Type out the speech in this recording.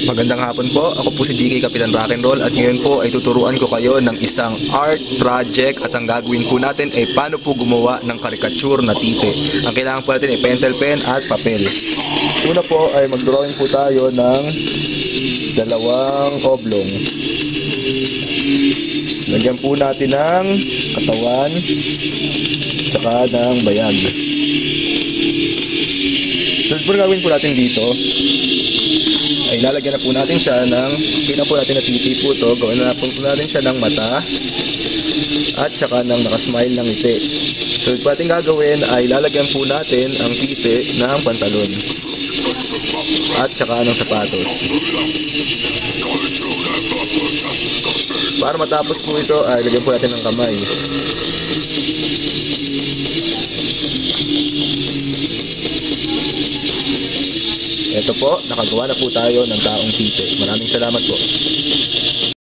Magandang hapon po, ako po si DK Kapitan Rock'n'Roll at ngayon po ay tuturuan ko kayo ng isang art project at ang gagawin po natin ay paano po gumawa ng caricature na tite. Ang kailangan po natin ay pentel pen at papel. Una po ay mag-drawing po tayo ng dalawang oblong. Lagyan po natin ng katawan saka ng bayag. So po gagawin po natin dito ay lalagyan na po natin siya ng, kita po natin na titi po to, gawin na po natin siya ng mata at saka ng nakasmile ng ngiti. So po ating gagawin ay lalagyan po natin ang titi ng pantalon at saka ng sapatos. Para matapos po ito ay lagyan po natin ng kamay. Ito po, nakagawa na po tayo ng taong tite. Maraming salamat po.